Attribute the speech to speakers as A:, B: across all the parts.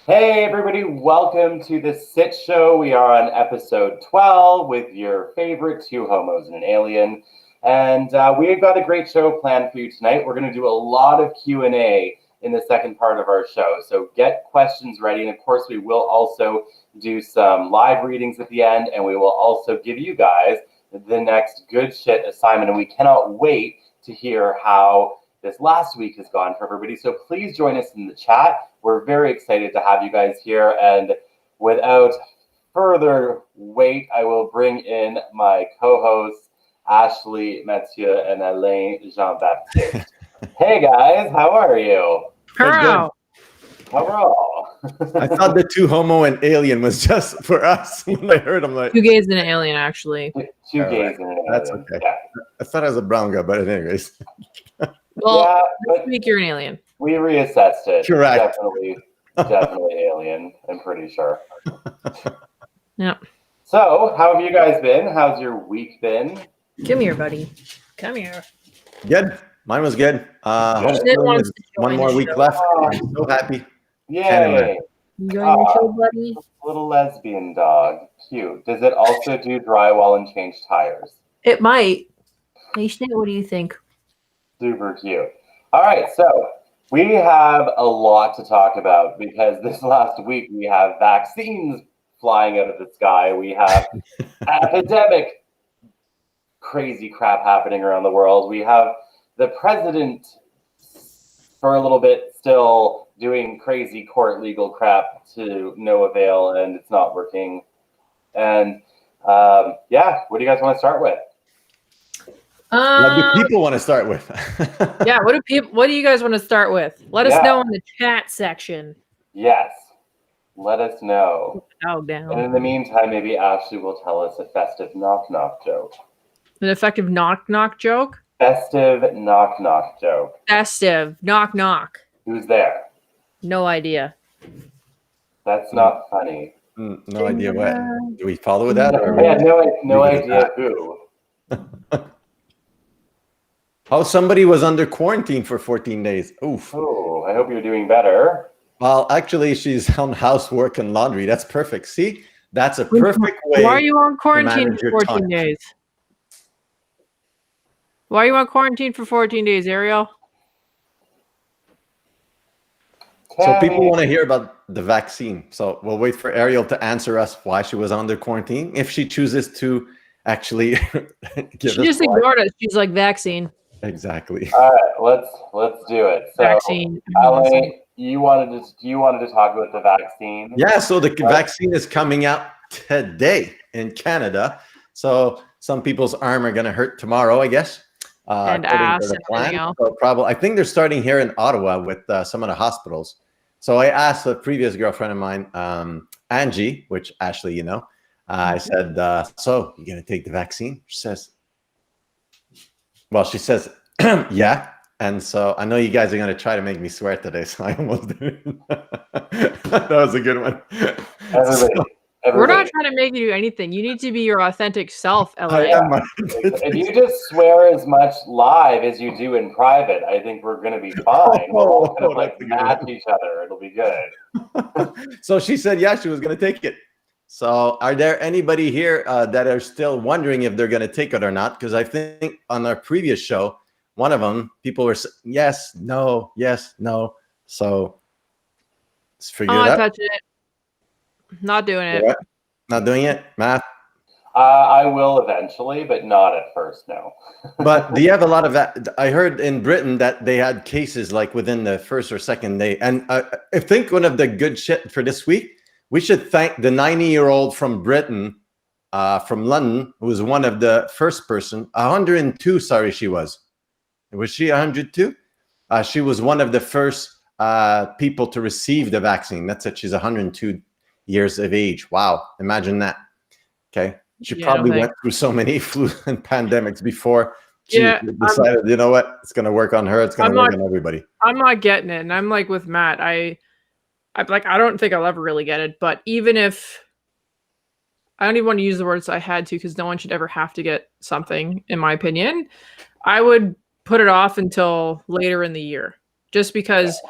A: Hey everybody, welcome to the Sitch Show. We are on episode 12 with your favorite two homos and an alien. And we've got a great show planned for you tonight. We're going to do a lot of Q&A in the second part of our show. So get questions ready. And of course, we will also do some live readings at the end. And we will also give you guys the next good shit assignment. And we cannot wait to hear how this last week has gone for everybody. So please join us in the chat. We're very excited to have you guys here. And without further wait, I will bring in my co-hosts, Ashley Mathieu and Alain Jean-Baptiste. Hey guys, how are you?
B: Hello.
A: Hello.
C: I thought the two homo and alien was just for us. When I heard, I'm like,
B: Two gays and an alien, actually.
A: Two gays and an alien.
C: That's okay.
A: Yeah.
C: I thought I was a brown guy, but anyways.
B: Well, this week you're an alien.
A: We reassessed it.
C: Correct.
A: Definitely alien, I'm pretty sure.
B: Yeah.
A: So, how have you guys been? How's your week been?
B: Come here, buddy. Come here.
C: Good. Mine was good. One more week left. I'm so happy.
A: Yay.
B: Enjoying the show, buddy?
A: Little lesbian dog. Cute. Does it also do drywall and change tires?
B: It might. Nation, what do you think?
A: Super cute. All right, so we have a lot to talk about because this last week we have vaccines flying out of the sky. We have epidemic crazy crap happening around the world. We have the president for a little bit still doing crazy court legal crap to no avail, and it's not working. And what do you guys want to start with?
C: What do people want to start with?
B: Yeah, what do you guys want to start with? Let us know in the chat section.
A: Yes. Let us know.
B: Oh, down.
A: And in the meantime, maybe Ashley will tell us a festive knock-knock joke.
B: An effective knock-knock joke?
A: Festive knock-knock joke.
B: Festive knock-knock.
A: Who's there?
B: No idea.
A: That's not funny.
C: No idea what. Do we follow with that? Or
A: I had no idea who.
C: Oh, somebody was under quarantine for 14 days. Oof.
A: Oh, I hope you're doing better.
C: Well, actually, she's on housework and laundry. That's perfect. See? That's a perfect way.
B: Why are you on quarantine for 14 days? Why are you on quarantine for 14 days, Ariel?
C: So people want to hear about the vaccine. So we'll wait for Ariel to answer us why she was under quarantine. If she chooses to actually give
B: she just ignored us. She's like, vaccine.
C: Exactly.
A: All right, let's do it. So,
B: vaccine.
A: Alain, you wanted to talk about the vaccine?
C: Yeah, so the vaccine is coming out today in Canada. So some people's arm are going to hurt tomorrow, I guess.
B: And ass and everything else.
C: So I think they're starting here in Ottawa with some of the hospitals. So I asked a previous girlfriend of mine, Angie, which Ashley, you know, I said, so you're going to take the vaccine? She says, yeah. And so I know you guys are going to try to make me swear today. So I almost did. That was a good one.
A: Everybody.
B: We're not trying to make you do anything. You need to be your authentic self, Ellie.
A: If you just swear as much live as you do in private, I think we're going to be fine. We'll all kind of match each other. It'll be good.
C: So she said, yeah, she was going to take it. So are there anybody here that are still wondering if they're going to take it or not? Because I think on our previous show, one of them, people were saying, yes, no. So let's figure it out.
B: Touch it. Not doing it.
C: What? Not doing it, Matt?
A: I will eventually, but not at first, no.
C: But do you have a lot of that? I heard in Britain that they had cases like within the first or second day. And I think one of the good shit for this week, we should thank the 90-year-old from Britain, from London, who was one of the first person, 102, sorry, she was. Was she 102? She was one of the first people to receive the vaccine. That's it. She's 102 years of age. Wow. Imagine that. Okay. She probably went through so many flu and pandemics before she decided, you know what? It's going to work on her. It's going to work on everybody.
B: I'm not getting it. And I'm like with Matt, I don't think I'll ever really get it. But even if I don't even want to use the words I had to, because no one should ever have to get something, in my opinion, I would put it off until later in the year, just because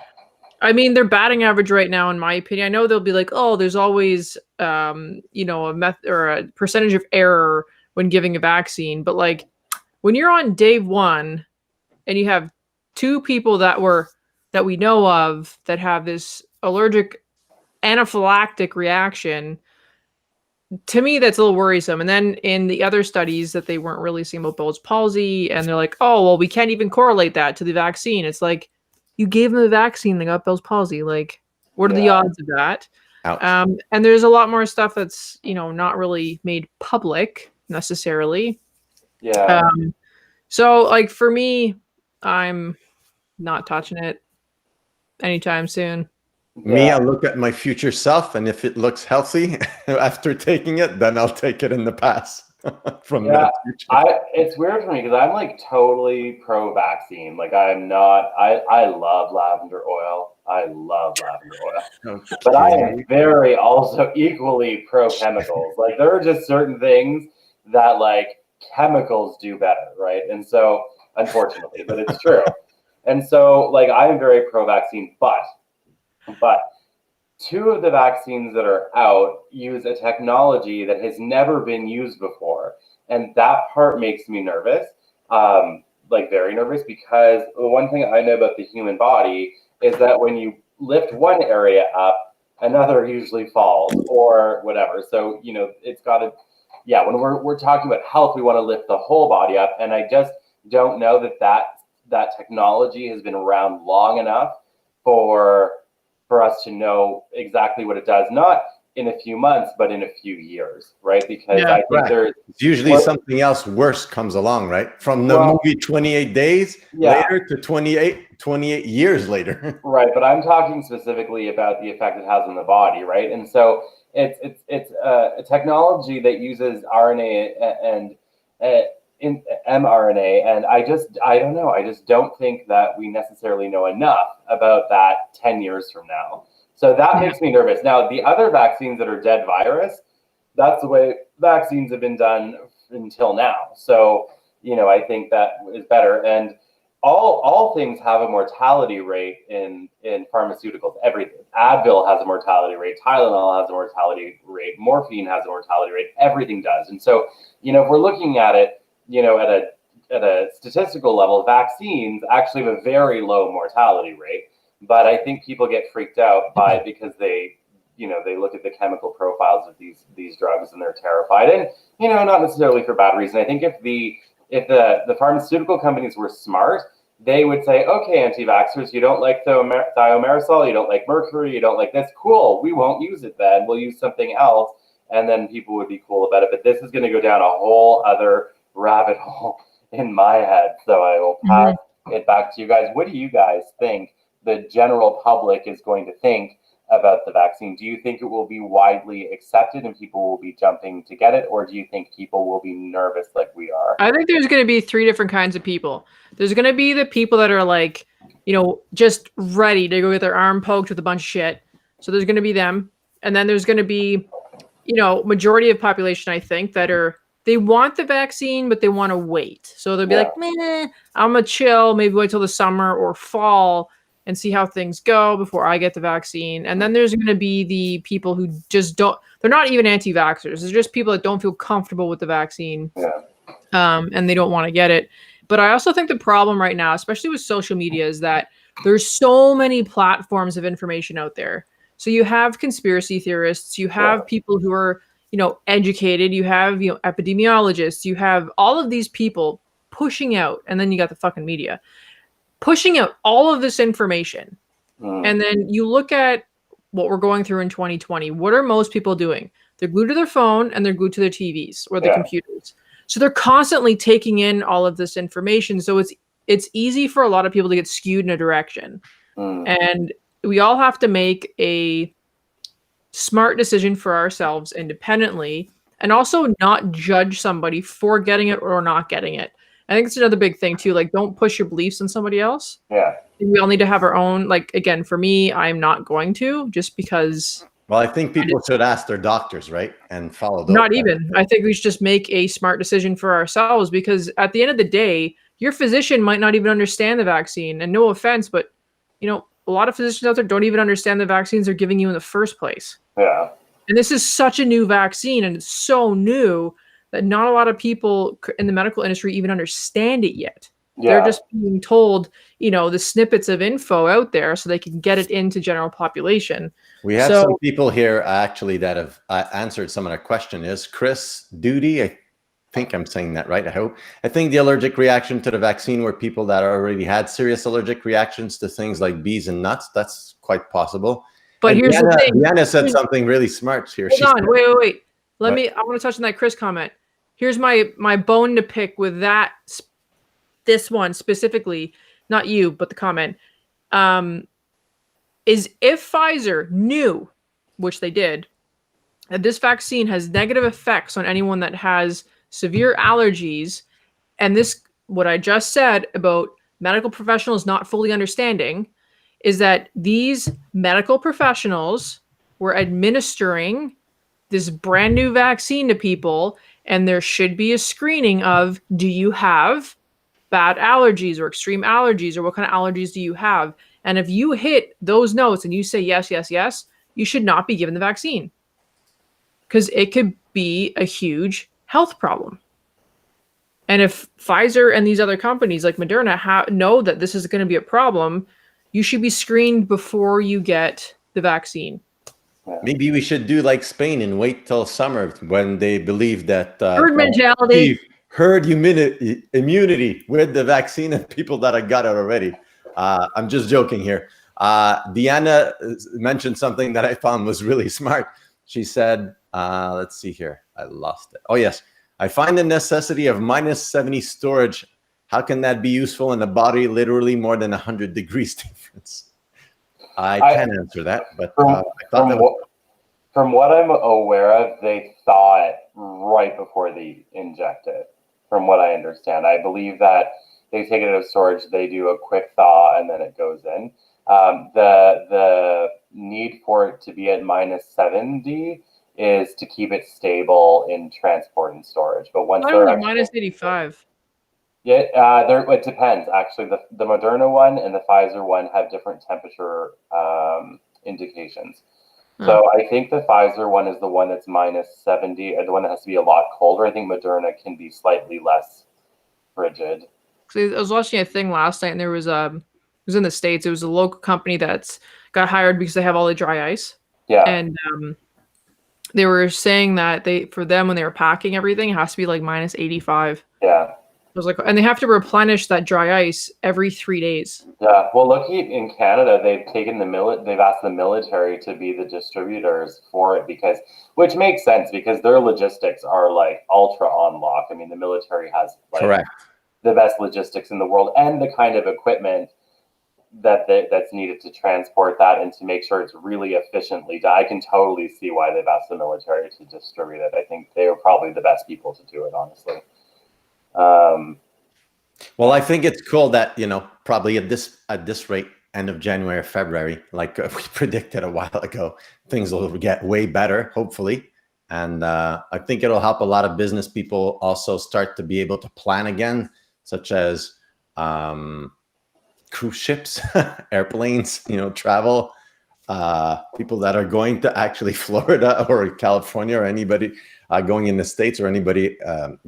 B: I mean, their batting average right now, in my opinion, I know they'll be like, oh, there's always, you know, a method or a percentage of error when giving a vaccine. But like when you're on day one and you have two people that we know of that have this allergic anaphylactic reaction, to me, that's a little worrisome. And then in the other studies that they weren't really seeing about Bell's palsy, and they're like, oh, well, we can't even correlate that to the vaccine. It's like, you gave them the vaccine, they got Bell's palsy. Like, what are the odds of that?
C: Ouch.
B: And there's a lot more stuff that's, you know, not really made public necessarily.
A: Yeah.
B: So, like, for me, I'm not touching it anytime soon.
C: Me, I look at my future self, and if it looks healthy after taking it, then I'll take it in the pass from that future.
A: It's weird for me because I'm like totally pro-vaccine. Like I'm not. I love lavender oil. I love lavender oil,
C: Okay.
A: but I am very also equally pro-chemicals. Like there are just certain things that like chemicals do better, right? And so, unfortunately, but it's true. And so, like I am very pro-vaccine, but two of the vaccines that are out use a technology that has never been used before. And that part makes me nervous, like very nervous, because the one thing I know about the human body is that when you lift one area up, another usually falls or whatever. So, you know, it's got to, when we're talking about health, we want to lift the whole body up. And I just don't know that technology has been around long enough for us to know exactly what it does, not in a few months, but in a few years, right? Because I think there's
C: usually something else worse comes along, right? From the movie 28 Days later to 28 years later.
A: Right, but I'm talking specifically about the effect it has on the body, right? And so it's a technology that uses RNA and in mRNA, and I don't know. I just don't think that we necessarily know enough about that 10 years from now. So that makes me nervous. Now, the other vaccines that are dead virus, that's the way vaccines have been done until now. So, you know, I think that is better. And all things have a mortality rate in pharmaceuticals. Everything. Advil has a mortality rate. Tylenol has a mortality rate. Morphine has a mortality rate. Everything does. And so, you know, if we're looking at it, you know, at a statistical level, vaccines actually have a very low mortality rate. But I think people get freaked out because they look at the chemical profiles of these drugs and they're terrified. And, you know, not necessarily for bad reason. I think if the pharmaceutical companies were smart, they would say, okay, anti-vaxxers, you don't like thiomersal, you don't like mercury, you don't like this, cool, we won't use it then, we'll use something else, and then people would be cool about it. But this is going to go down a whole other rabbit hole in my head. So I will pass it back to you guys. What do you guys think the general public is going to think about the vaccine? Do you think it will be widely accepted and people will be jumping to get it? Or do you think people will be nervous like we are?
B: I think there's going to be three different kinds of people. There's going to be the people that are like, you know, just ready to go get their arm poked with a bunch of shit. So there's going to be them. And then there's going to be, you know, majority of population, I think, they want the vaccine, but they want to wait. So they'll be like, meh, I'm going to chill, maybe wait till the summer or fall and see how things go before I get the vaccine. And then there's going to be the people who just they're not even anti-vaxxers. They're just people that don't feel comfortable with the vaccine and they don't want to get it. But I also think the problem right now, especially with social media, is that there's so many platforms of information out there. So you have conspiracy theorists, you have people who are, you know, educated, you have, you know, epidemiologists, you have all of these people pushing out, and then you got the fucking media pushing out all of this information. And then you look at what we're going through in 2020. What are most people doing? They're glued to their phone and they're glued to their TVs or their computers. So they're constantly taking in all of this information. So it's easy for a lot of people to get skewed in a direction. And we all have to make a smart decision for ourselves independently, and also not judge somebody for getting it or not getting it. I think it's another big thing too. Like, don't push your beliefs on somebody else.
A: Yeah.
B: We all need to have our own, like, again, for me, I'm not going to, just because.
C: Well, I think people should ask their doctors, right? And follow those.
B: Not even. I think we should just make a smart decision for ourselves, because at the end of the day, your physician might not even understand the vaccine. And no offense, but, you know, a lot of physicians out there don't even understand the vaccines they're giving you in the first place.
A: Yeah.
B: And this is such a new vaccine, and it's so new that not a lot of people in the medical industry even understand it yet.
A: Yeah.
B: They're just being told, the snippets of info out there so they can get it into general population.
C: We have some people here actually that have answered some of the question. Is Chris Duty? I think I'm saying that right. I hope. I think the allergic reaction to the vaccine were people that already had serious allergic reactions to things like bees and nuts. That's quite possible.
B: But here's the thing.
C: Deanna said something really smart here.
B: Hold on, wait. I want to touch on that Chris comment. Here's my bone to pick with that. This one specifically, not you, but the comment, is if Pfizer knew, which they did, that this vaccine has negative effects on anyone that has severe allergies, and this, what I just said about medical professionals not fully understanding, is that these medical professionals were administering this brand new vaccine to people, and there should be a screening of, do you have bad allergies or extreme allergies, or what kind of allergies do you have? And if you hit those notes and you say yes, yes, yes, you should not be given the vaccine, because it could be a huge health problem. And if Pfizer and these other companies like Moderna know that this is going to be a problem, you should be screened before you get the vaccine.
C: Maybe we should do like Spain and wait till summer when they believe that
B: herd mentality,
C: herd immunity with the vaccine and people that have got it already. I'm just joking here. Deanna mentioned something that I found was really smart. She said, let's see here. I lost it. Oh, yes. I find the necessity of -70 storage. How can that be useful in a body literally more than 100 degrees difference? I can't answer that, but
A: from what I'm aware of, they thaw it right before they inject it. From what I understand, I believe that they take it out of storage, they do a quick thaw, and then it goes in. The need for it to be at -70 is to keep it stable in transport and storage. But once they're
B: -85.
A: Yeah, it depends. Actually, the Moderna one and the Pfizer one have different temperature indications. So I think the Pfizer one is the one that's -70, and the one that has to be a lot colder. I think Moderna can be slightly less frigid.
B: So I was watching a thing last night, and there was it was in the States. It was a local company that's got hired because they have all the dry ice.
A: Yeah.
B: And they were saying that for them when they were packing everything, it has to be like -85.
A: Yeah.
B: I was like, and they have to replenish that dry ice every 3 days.
A: Yeah, well, look, in Canada, they've asked the military to be the distributors for it which makes sense because their logistics are like ultra on lock. I mean, the military has like the best logistics in the world and the kind of equipment that's needed to transport that and to make sure it's really efficiently done. I can totally see why they've asked the military to distribute it. I think they are probably the best people to do it, honestly.
C: Well, I think it's cool that, probably at this rate, end of January or February, like we predicted a while ago, things will get way better, hopefully. And I think it'll help a lot of business people also start to be able to plan again, such as cruise ships, airplanes, travel, people that are going to actually Florida or California or anybody going in the States or anybody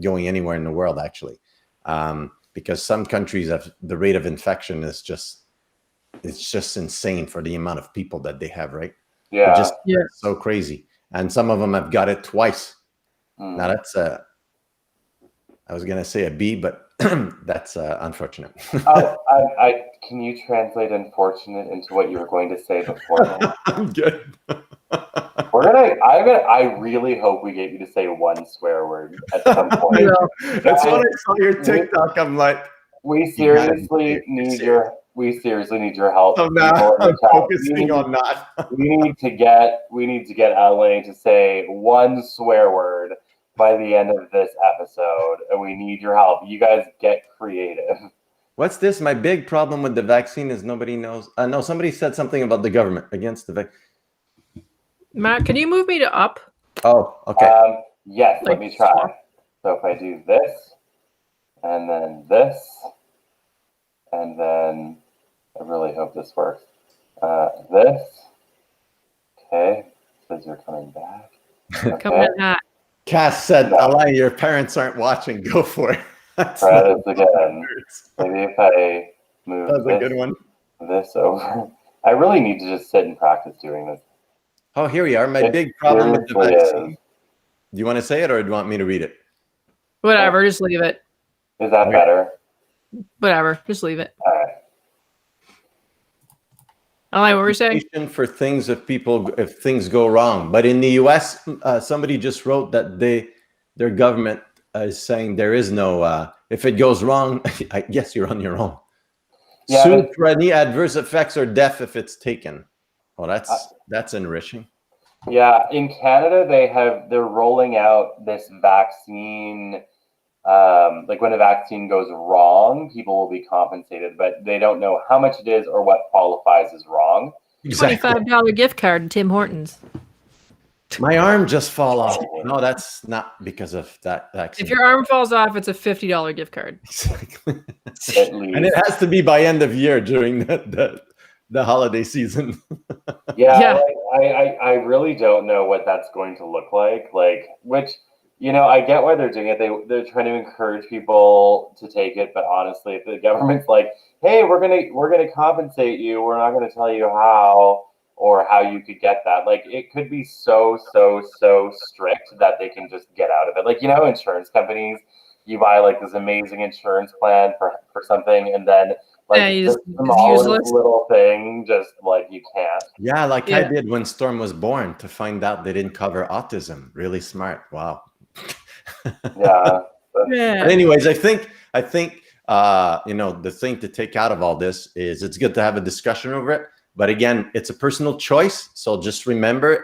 C: going anywhere in the world, actually. Because some countries have the rate of infection is it's just insane for the amount of people that they have, right?
A: Yeah.
C: It's so crazy. And some of them have got it twice. Now that's I was going to say a B, but that's unfortunate.
A: Can you translate unfortunate into what you were going to say before that?
C: I'm good.
A: I really hope we get you to say one swear word at some point.
C: That's when I saw your TikTok. I'm like,
A: we seriously need your help.
C: So now I'm focusing on that.
A: we need to get LA to say one swear word by the end of this episode, and we need your help. You guys get creative.
C: What's this? My big problem with the vaccine is nobody knows. No, somebody said something about the government against the vaccine.
B: Matt, can you move me to up?
C: Oh, okay.
A: Yes, let me try. So if I do this, and then this, and then I really hope this works. This. Okay. Says you're coming back.
B: Coming
A: Okay.
B: in hot.
C: Cass said, Alain, your parents aren't watching. Go for it. That's
A: Try this again. Maybe if I move
C: a good one.
A: this over. I really need to just sit and practice doing this.
C: Oh, here we are. My
A: It
C: big problem with the
A: seriously
C: vaccine.
A: is.
C: Do you want to say it or do you want me to read it?
B: Whatever, just leave it.
A: Is that better?
B: Whatever, just leave it.
A: All right.
B: I like what we're saying.
C: For things if things go wrong. But in the U.S., somebody just wrote that their government is saying there is no, if it goes wrong, I guess you're on your own.
A: Yeah,
C: Sued for any adverse effects or death if it's taken. Well, that's enriching.
A: Yeah, in Canada, they're rolling out this vaccine. Like when a vaccine goes wrong, people will be compensated, but they don't know how much it is or what qualifies as wrong.
C: Exactly.
B: $25 gift card to Tim Hortons.
C: My arm just fall off. No, that's not because of that vaccine.
B: If your arm falls off, it's a $50 gift card.
C: Exactly.
A: At least.
C: And it has to be by end of year during the holiday season.
A: Yeah. Like, I really don't know what that's going to look like. Like, which, I get why they're doing it. They're trying to encourage people to take it, but honestly, if the government's like, hey, we're gonna compensate you, we're not gonna tell you how or how you could get that. Like, it could be so strict that they can just get out of it. Like, insurance companies, you buy like this amazing insurance plan for something, and then the smallest little thing, just like you can't.
C: Yeah, like I did when Storm was born to find out they didn't cover autism. Really smart. Wow.
A: Yeah.
C: But anyways, I think the thing to take out of all this is it's good to have a discussion over it. But again, it's a personal choice. So just remember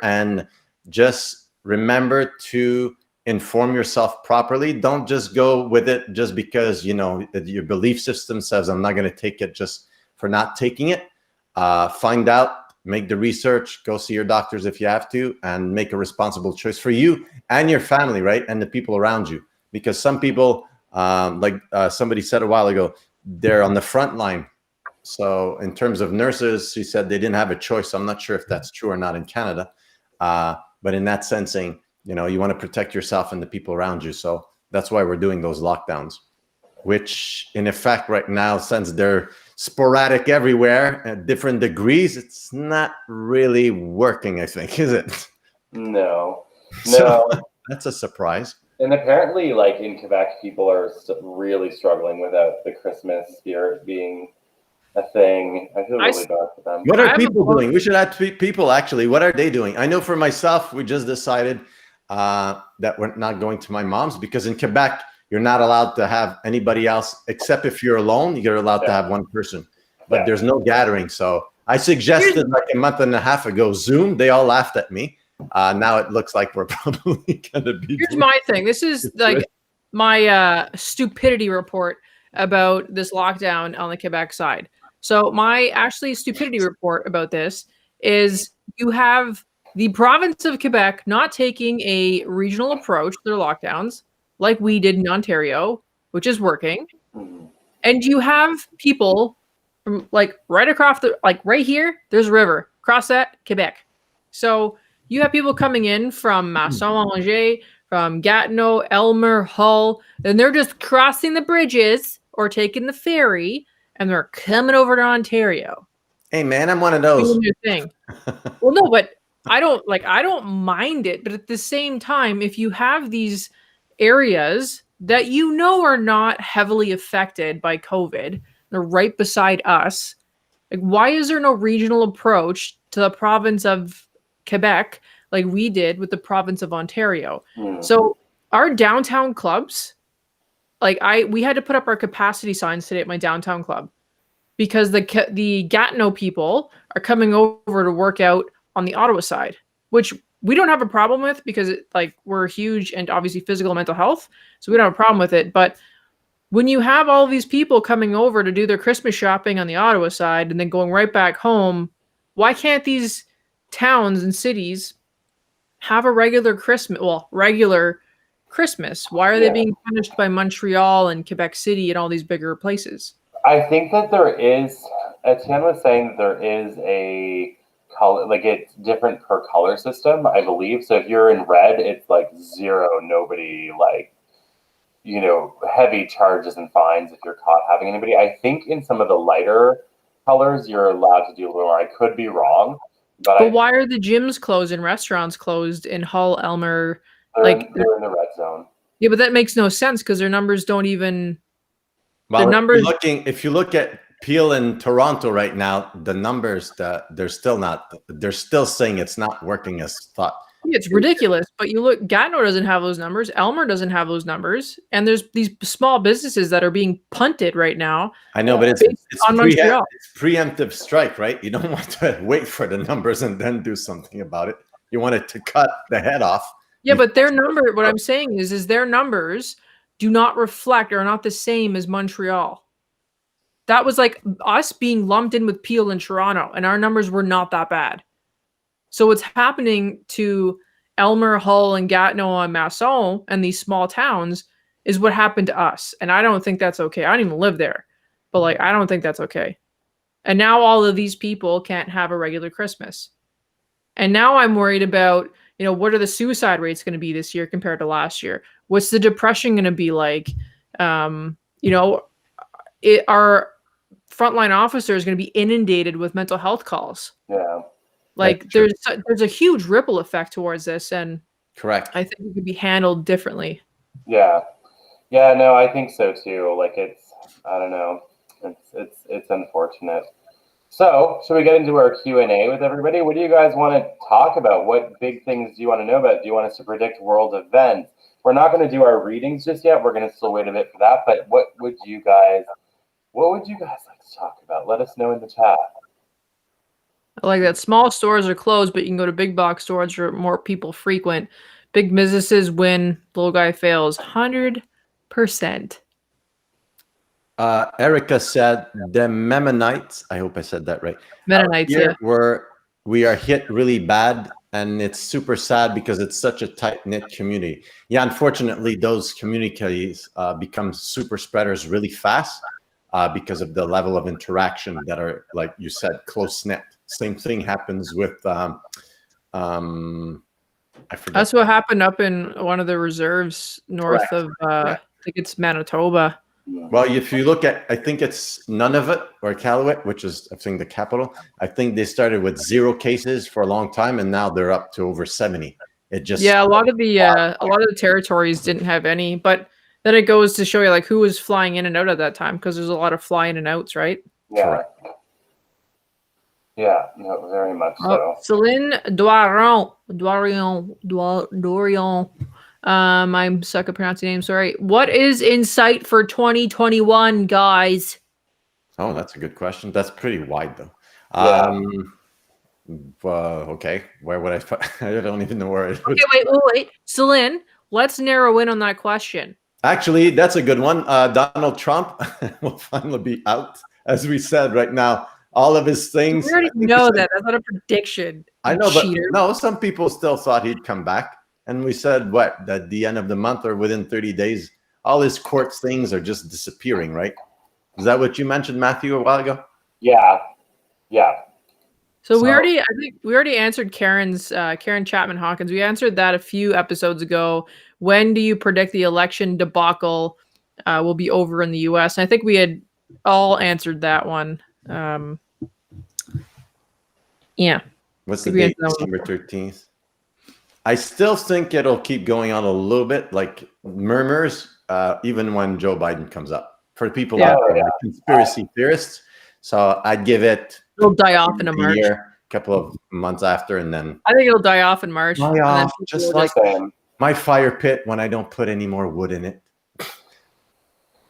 C: to inform yourself properly. Don't just go with it just because, your belief system says, I'm not going to take it just for not taking it. Find out, make the research, go see your doctors if you have to, and make a responsible choice for you and your family, right? And the people around you. Because some people, somebody said a while ago, they're on the front line. So in terms of nurses, she said they didn't have a choice. I'm not sure if that's true or not in Canada. But in that sensing, you want to protect yourself and the people around you. So that's why we're doing those lockdowns, which in effect right now, since they're sporadic everywhere at different degrees, it's not really working, I think, is it?
A: No.
C: So that's a surprise.
A: And apparently, like in Quebec, people are really struggling without the Christmas spirit being a thing. I feel really bad for them.
C: What are people doing? We should ask people, actually, what are they doing? I know for myself, we just decided that we're not going to my mom's because in Quebec, you're not allowed to have anybody else except if you're alone. You're allowed to have one person, but there's no gathering. So I suggested like a month and a half ago, Zoom. They all laughed at me. Now it looks like we're probably going to be.
B: Here's my thing. This is like my stupidity report about this lockdown on the Quebec side. So my actually stupidity report about this is you have the province of Quebec not taking a regional approach to their lockdowns like we did in Ontario, which is working. And you have people from like right across right here, there's a river. Across that, Quebec. So you have people coming in from Masson-Langer, from Gatineau, Elmer, Hull, and they're just crossing the bridges or taking the ferry, and they're coming over to Ontario.
C: Hey man, I'm one of those.
B: Doing your thing. Well, no, but I don't mind it, but at the same time, if you have these areas that are not heavily affected by COVID, they're right beside us. Like, why is there no regional approach to the province of Quebec like we did with the province of Ontario? So our downtown clubs, we had to put up our capacity signs today at my downtown club because the Gatineau people are coming over to work out on the Ottawa side, which we don't have a problem with because we're huge and obviously physical and mental health. So we don't have a problem with it. But when you have all these people coming over to do their Christmas shopping on the Ottawa side and then going right back home, why can't these towns and cities have a regular Christmas? Why are they being punished by Montreal and Quebec City and all these bigger places?
A: I think that there is Etienne was saying that there is a color, like it's different per color system, I believe. So if you're in red, it's like zero, nobody, like, you know, heavy charges and fines if you're caught having anybody. I think in some of the lighter colors, you're allowed to do a little more. I could be wrong,
B: But why are the gyms closed and restaurants closed in Hull, Elmer?
A: they're in the red zone.
B: Yeah, but that makes no sense because their numbers don't even.
C: Well,
B: the numbers.
C: if you look at Peel in Toronto right now, the numbers they're still saying it's not working as thought.
B: It's ridiculous, but you look, Gatineau doesn't have those numbers. Elmer doesn't have those numbers. And there's these small businesses that are being punted right now.
C: I know, but it's
B: on Montreal.
C: It's preemptive strike, right? You don't want to wait for the numbers and then do something about it. You want it to cut the head off.
B: Yeah, but their number, what I'm saying is their numbers do not reflect or are not the same as Montreal. That was like us being lumped in with Peel in Toronto, and our numbers were not that bad. So what's happening to Elmer, Hull, and Gatineau and Masson and these small towns is what happened to us. And I don't think that's okay. I don't even live there. But like, I don't think that's okay. And now all of these people can't have a regular Christmas. And now I'm worried about, you know, what are the suicide rates going to be this year compared to last year? What's the depression going to be like? You know, our frontline officers going to be inundated with mental health calls.
A: Yeah.
B: Like there's a huge ripple effect towards this, and
C: correct.
B: I think it could be handled differently.
A: Yeah, yeah, no, I think so too. Like I don't know, it's unfortunate. So, should we get into our Q&A with everybody? What do you guys want to talk about? What big things do you want to know about? Do you want us to predict world events? We're not going to do our readings just yet. We're going to still wait a bit for that. But what would you guys like to talk about? Let us know in the chat.
B: I like that. Small stores are closed, but you can go to big box stores where more people frequent. Big businesses win, little guy fails. 100%.
C: Erica said the Mennonites, I hope I said that right.
B: Mennonites, yeah.
C: We are hit really bad, and it's super sad because it's such a tight-knit community. Yeah, unfortunately, those communities become super spreaders really fast because of the level of interaction that are, like you said, close-knit. Same thing happens with I forget.
B: That's what happened up in one of the reserves north of I think it's Manitoba.
C: Well, if you look at, I think it's Nunavut or Iqaluit, which is, I think, the capital. I think they started with 0 cases for a long time, and now they're up to over 70. It just
B: a lot of the territories didn't have any, but then it goes to show you like who was flying in and out at that time because there's a lot of fly in and outs, right?
A: Yeah.
C: Correct.
A: Yeah, no, very much so.
B: Céline Dorion. I'm suck at pronouncing names. Sorry. What is in sight for 2021, guys?
C: Oh, that's a good question. That's pretty wide, though.
A: Yeah.
C: Okay. Where would I put? I don't even know where it is.
B: Okay, wait. Céline, let's narrow in on that question.
C: Actually, that's a good one. Donald Trump will finally be out, as we said right now. All of his things.
B: We already know that. That's not a prediction.
C: I know,
B: cheater.
C: But no, some people still thought he'd come back. And we said, what, at the end of the month or within 30 days, all his court things are just disappearing, right? Is that what you mentioned, Matthew, a while ago?
A: Yeah.
B: So I think we already answered Karen Chapman Hawkins. We answered that a few episodes ago. When do you predict the election debacle will be over in the U.S.? And I think we had all answered that one. Yeah.
C: What's the date? December 13th. I still think it'll keep going on a little bit, like murmurs, even when Joe Biden comes up. For people that are conspiracy theorists, so I'd give it.
B: It'll die off in a March.
C: A couple of months after, and then
B: I think it'll die off in March.
C: Die off, just like my fire pit when I don't put any more wood in it.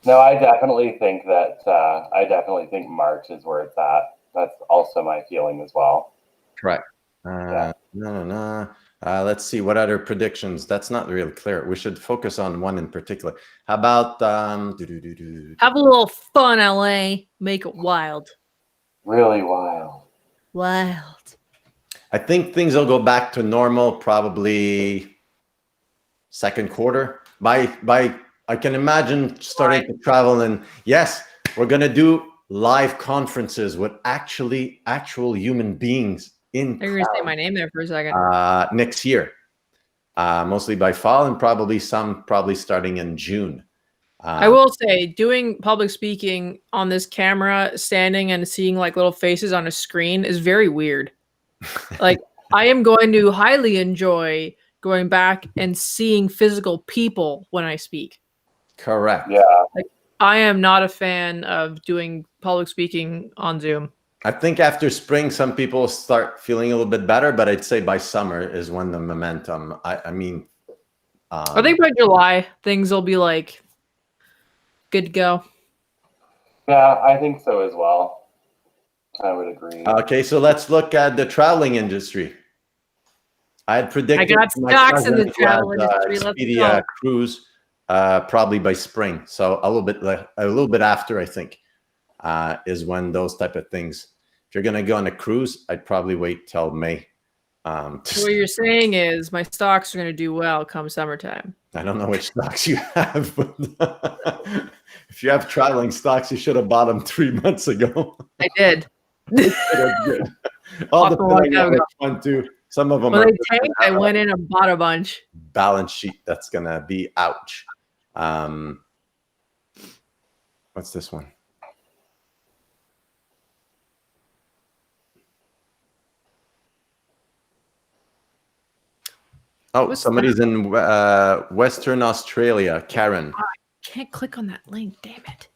A: No, I definitely think that. I definitely think March is where it's at. That's also my feeling as well.
C: Correct. Let's see what other predictions. That's not really clear. We should focus on one in particular. How about
B: have a little fun, LA. Make it wild.
A: Really wild.
C: I think things will go back to normal probably second quarter. By I can imagine starting to travel, and yes, we're gonna do live conferences with actual human beings in
B: You're gonna say my name there for a second.
C: next year, mostly by fall, and probably starting in June.
B: I will say, doing public speaking on this camera, standing and seeing like little faces on a screen is very weird. Like, I am going to highly enjoy going back and seeing physical people when I speak.
C: Correct.
A: Yeah.
B: Like, I am not a fan of doing public speaking on Zoom.
C: I think after spring, some people start feeling a little bit better, but I'd say by summer is when the momentum. I
B: think by July things will be like good to go.
A: Yeah, I think so as well. I would agree.
C: Okay, so let's look at the traveling industry. I had predicted
B: I got stocks in the travel industry. Let's go.
C: Cruise probably by spring, so a little bit after, I think, is when those type of things. If you're gonna go on a cruise, I'd probably wait till May.
B: So what you're saying is my stocks are going to do well come summertime.
C: I don't know which stocks you have, but if you have traveling stocks, you should have bought them 3 months ago.
B: I did.
C: Good. All the fun too. Some of them
B: when
C: are
B: they tanked, I went in and bought a bunch.
C: Balance sheet that's gonna be ouch. What's this one? Oh, somebody's in Western Australia. Karen.
B: I can't click on that link. Damn it.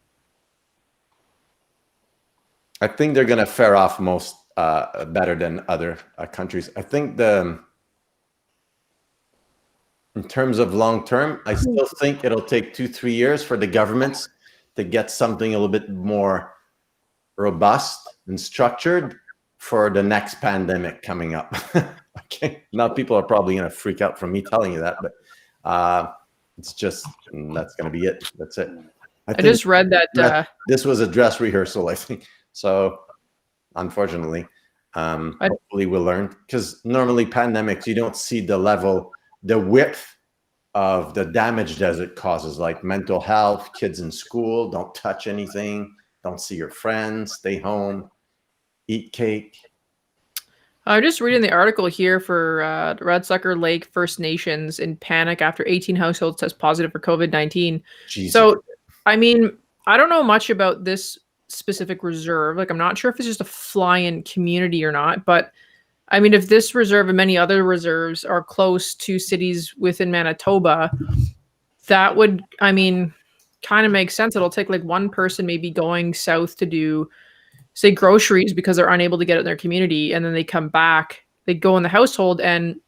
C: I think they're gonna fare off most better than other countries. I think in terms of long term, I still think it'll take 2-3 years for the governments to get something a little bit more robust and structured for the next pandemic coming up. Okay, now people are probably gonna freak out from me telling you that, but it's just that's gonna be it. That's it.
B: I just read that
C: this was a dress rehearsal, I think. So, unfortunately, hopefully we'll learn, because normally pandemics, you don't see the width of the damage that it causes, like mental health, kids in school, don't touch anything, don't see your friends, stay home, eat cake.
B: I'm just reading the article here for Red Sucker Lake First Nations in panic after 18 households test positive for COVID-19.
C: Jesus.
B: So, I mean, I don't know much about this specific reserve. Like, I'm not sure if it's just a fly-in community or not, but I mean, if this reserve and many other reserves are close to cities within Manitoba, that would, I mean, kind of make sense. It'll take like one person maybe going south to do, say, groceries because they're unable to get it in their community, and then they come back, they go in the household. And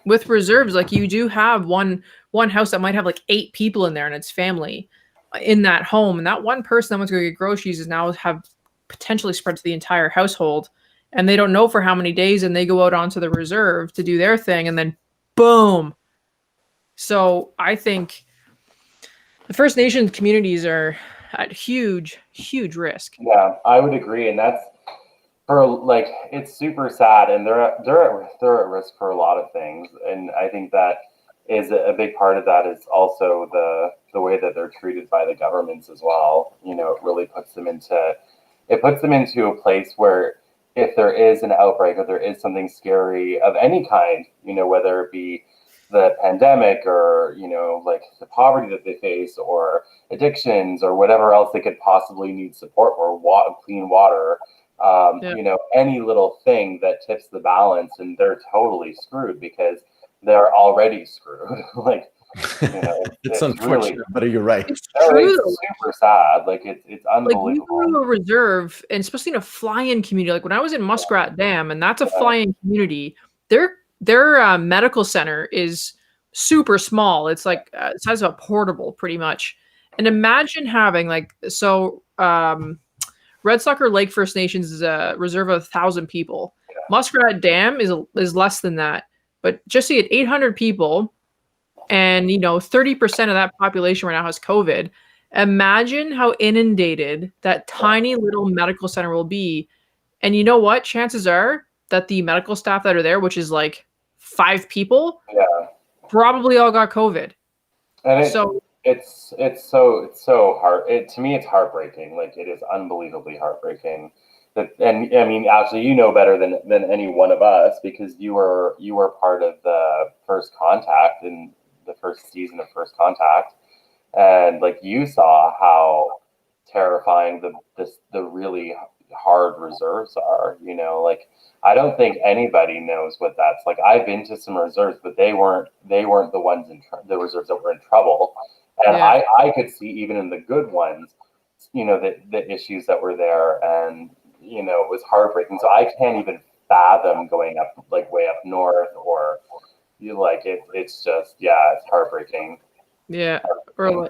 B: with reserves, like, you do have one house that might have like 8 people in there and it's family in that home, and that one person that wants to go get groceries is now have potentially spread to the entire household, and they don't know for how many days, and they go out onto the reserve to do their thing, and then boom. So I think the First Nations communities are at huge risk.
A: Yeah, I would agree, and that's it's super sad, and they're at risk for a lot of things, and I think that is a big part of that is also the way that they're treated by the governments as well. You know, it really puts them into a place where if there is an outbreak or there is something scary of any kind, you know, whether it be the pandemic or, you know, like the poverty that they face or addictions or whatever else they could possibly need support for, clean water, you know, any little thing that tips the balance, and they're totally screwed because they're already screwed. Like, you know,
C: it's unfortunate, really, but you're right.
B: It's true.
A: It's super sad. Like, it's unbelievable.
B: Like, you go to a reserve, and especially in a fly-in community. Like when I was in Muskrat Dam, and that's a fly-in community. Their medical center is super small. It's like the size of a portable, pretty much. And imagine having Red Sucker Lake First Nations is a reserve of 1,000 people. Yeah. Muskrat Dam is less than that. But just see, at 800 people, and, you know, 30% of that population right now has COVID. Imagine how inundated that tiny little medical center will be. And you know what? Chances are that the medical staff that are there, which is like 5 people, probably all got COVID.
A: And it's so hard. To me, it's heartbreaking. Like, it is unbelievably heartbreaking. And I mean, actually, you know better than any one of us, because you were part of the First Contact in the first season of First Contact, and like you saw how terrifying the really hard reserves are. Like, I don't think anybody knows what that's like. I've been to some reserves, but they weren't the ones the reserves that were in trouble, and
B: Yeah.
A: I could see even in the good ones, the issues that were there, and it was heartbreaking. So I can't even fathom going up, like, way up north, or like it's just, yeah, it's heartbreaking.
B: Yeah.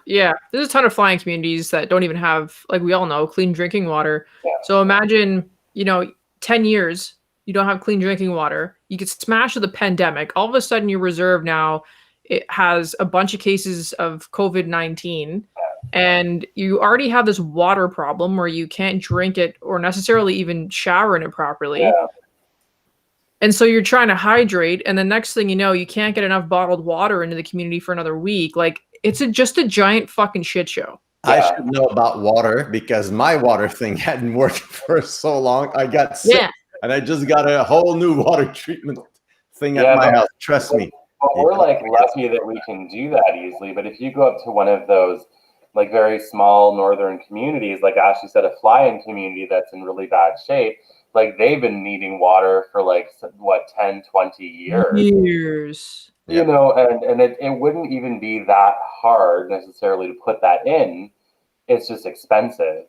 B: Yeah, there's a ton of flying communities that don't even have, like we all know, clean drinking water.
A: Yeah.
B: So imagine, 10 years you don't have clean drinking water. You get smashed with a pandemic. All of a sudden your reserve now, it has a bunch of cases of COVID-19, and you already have this water problem where you can't drink it or necessarily even shower in it properly.
A: Yeah.
B: And so you're trying to hydrate, and the next thing you know, you can't get enough bottled water into the community for another week. Like, it's just a giant fucking shit show.
C: I should know about water because my water thing hadn't worked for so long. I got sick, and I just got a whole new water treatment thing at my house. Trust me.
A: But we're like lucky that we can do that easily. But if you go up to one of those like very small northern communities, like Ashley said, a fly-in community that's in really bad shape, like, they've been needing water for like, what, 10, 20 years. And it wouldn't even be that hard necessarily to put that in. It's just expensive,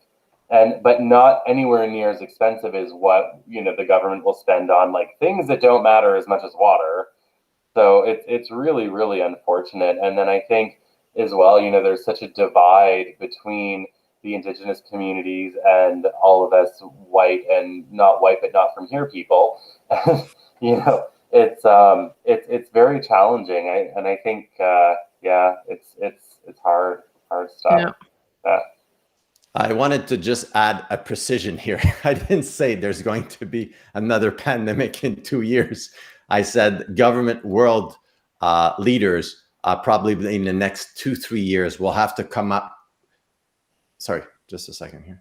A: but not anywhere near as expensive as what the government will spend on like things that don't matter as much as water. So it's really, really unfortunate. And then I think as well, there's such a divide between the Indigenous communities and all of us white and not white but not from here people. It's very challenging. I think it's hard stuff. Yeah.
C: I wanted to just add a precision here. I didn't say there's going to be another pandemic in 2 years. I said government world leaders probably in the next 2-3 years will have to come up. Sorry, just a second here.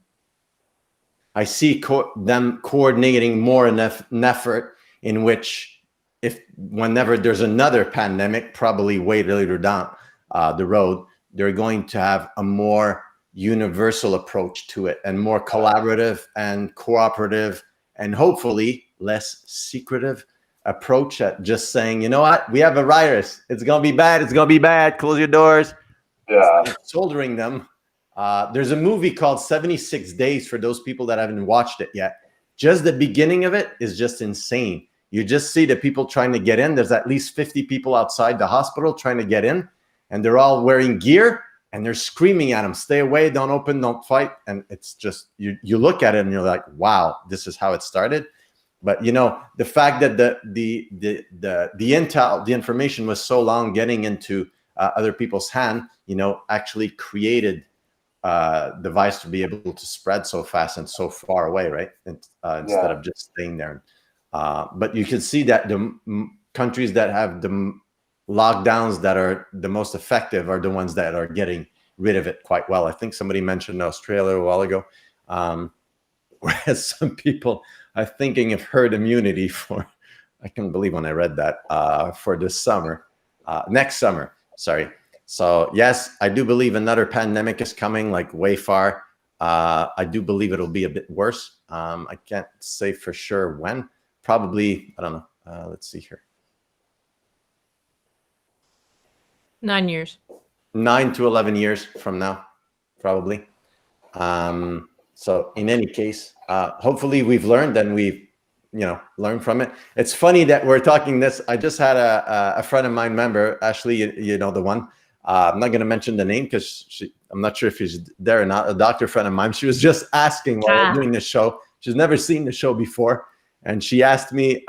C: I see them coordinating more in an effort in which, whenever there's another pandemic, probably way later down the road, they're going to have a more universal approach to it, and more collaborative and cooperative, and hopefully less secretive approach at just saying, you know what, we have a virus, it's gonna be bad, close your doors. Soldering them. There's a movie called 76 Days for those people that haven't watched it yet. Just the beginning of it is just insane. You just see the people trying to get in. There's at least 50 people outside the hospital trying to get in, and they're all wearing gear, and they're screaming at them, stay away, don't open, don't fight. And it's just, you look at it and you're like, wow, this is how it started. But the fact that the intel, the information was so long getting into other people's hand, actually created the virus to be able to spread so fast and so far away, right? Instead of just staying there. But you can see that the countries that have the lockdowns that are the most effective are the ones that are getting rid of it quite well. I think somebody mentioned Australia a while ago. Whereas some people are thinking of herd immunity for, I can't believe when I read that, for this summer, next summer, sorry. So yes, I do believe another pandemic is coming, like way far. I do believe it'll be a bit worse. I can't say for sure when, probably, I don't know. Let's see here.
B: 9 years. 9
C: to 11 years from now, probably. So in any case, hopefully we've learned and we've, learned from it. It's funny that we're talking this. I just had a friend of mine, member, Ashley, you know the one. I'm not going to mention the name because I'm not sure if she's there or not. A doctor friend of mine. She was just asking while we're doing this show. She's never seen the show before, and she asked me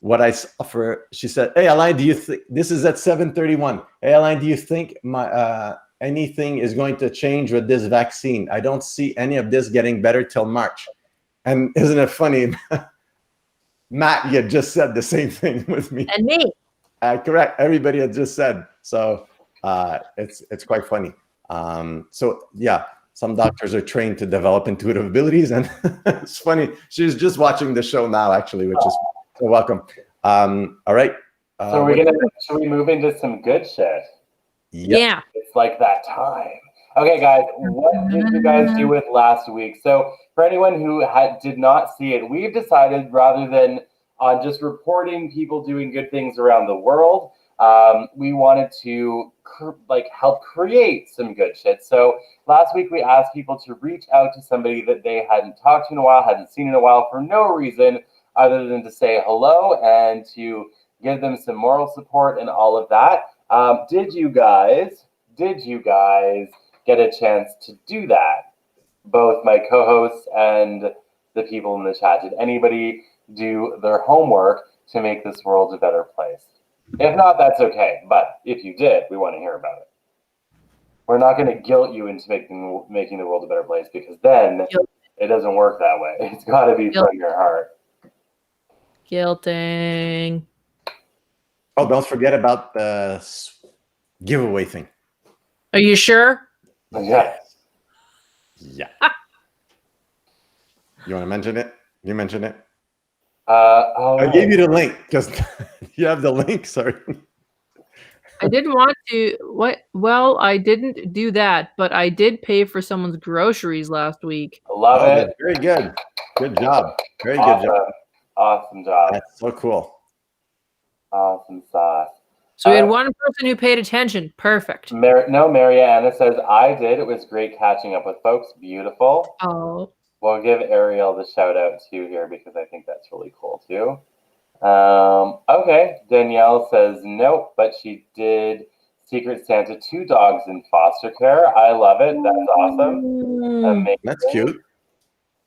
C: what I saw for. She said, "Hey, Alain, do you think this is at 7:31? Hey, Alain, do you think anything is going to change with this vaccine? I don't see any of this getting better till March." And isn't it funny, Matt? You had just said the same thing with me.
B: And me.
C: Correct. Everybody had just said so. It's quite funny. So yeah, some doctors are trained to develop intuitive abilities, and it's funny. She's just watching the show now, actually, which is so welcome. All right.
A: So should we move into some good shit?
C: Yep.
B: Yeah.
A: It's like that time. Okay, guys, what did you guys do with last week? So for anyone who did not see it, we've decided rather than on just reporting people doing good things around the world, we wanted to help create some good shit. So last week we asked people to reach out to somebody that they hadn't talked to in a while, hadn't seen in a while, for no reason other than to say hello and to give them some moral support and all of that. Did you guys get a chance to do that? Both my co-hosts and the people in the chat. Did anybody do their homework to make this world a better place? If not, that's okay. But if you did, we want to hear about it. We're not going to guilt you into making the world a better place, because then it doesn't work that way. It's got to be from your heart.
B: Guilting.
C: Oh, don't forget about the giveaway thing.
B: Are you sure?
A: Yeah.
C: Yeah. You want to mention it? You mentioned it? I gave you the link because you have the link. Sorry.
B: I didn't want to. What? Well, I didn't do that, but I did pay for someone's groceries last week.
A: Love it.
C: Very good. Good job. Very
A: Awesome.
C: good job.
A: Awesome job.
C: That's so cool.
A: Awesome sauce.
B: So we had one person who paid attention. Perfect.
A: Mariana says, I did. It was great catching up with folks. Beautiful.
B: Oh.
A: We'll give Ariel the shout out too here, because I think that's really cool too. Okay. Danielle says, nope, but she did Secret Santa 2 dogs in foster care. I love it. That's awesome. Amazing.
C: That's cute.